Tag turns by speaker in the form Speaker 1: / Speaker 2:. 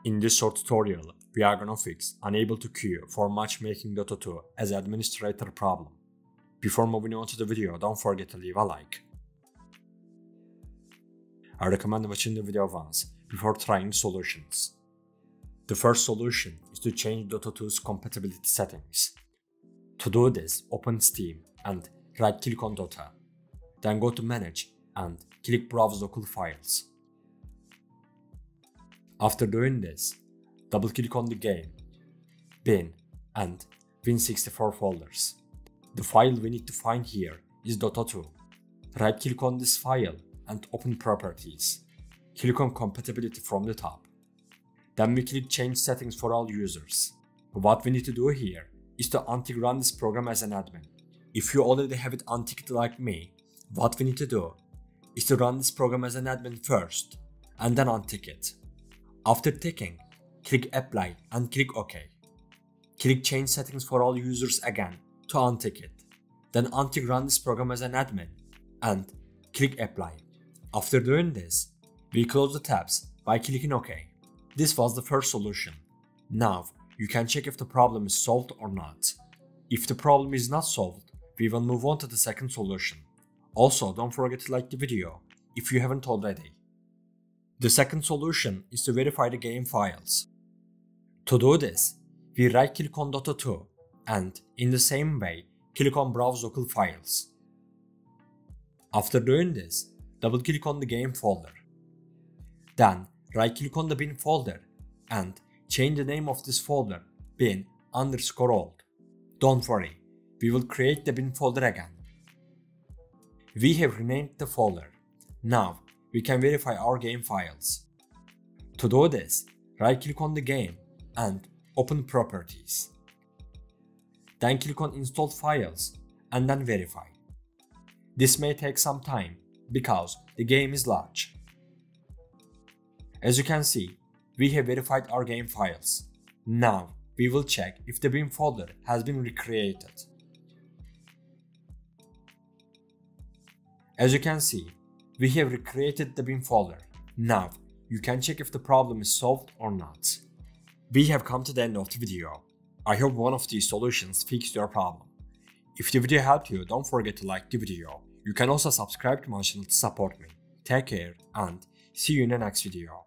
Speaker 1: In this short tutorial, we are gonna fix unable to queue for Matchmaking Dota 2 as administrator problem. Before moving on to the video, don't forget to leave a like. I recommend watching the video once before trying solutions. The first solution is to change Dota 2's compatibility settings. To do this, open Steam and right-click on Dota. Then go to Manage and click Browse Local Files. After doing this, double-click on the game, bin, and Win64 folders. The file we need to find here is Dota 2. Right-click on this file and open Properties. Click on Compatibility from the top. Then we click Change Settings for all users. What we need to do here is to untick run this program as an admin. If you already have it unticked like me, what we need to do is to run this program as an admin first and then untick it. After ticking, click Apply and click OK. Click Change Settings for all users again to untick it. Then untick Run this program as an admin and click Apply. After doing this, we close the tabs by clicking OK. This was the first solution. Now, you can check if the problem is solved or not. If the problem is not solved, we will move on to the second solution. Also, don't forget to like the video if you haven't already. The second solution is to verify the game files. To do this, we right-click on Dota 2 and, in the same way, click on Browse Local Files. After doing this, double-click on the game folder. Then, right-click on the bin folder and change the name of this folder bin_old. Don't worry, we will create the bin folder again. We have renamed the folder. Now, we can verify our game files. To do this, right-click on the game and open Properties. Then click on Installed Files and then Verify. This may take some time because the game is large. As you can see, we have verified our game files. Now, we will check if the bin folder has been recreated. As you can see, we have recreated the bin folder. Now, you can check if the problem is solved or not. We have come to the end of the video. I hope one of these solutions fixed your problem. If the video helped you, don't forget to like the video. You can also subscribe to my channel to support me. Take care and see you in the next video.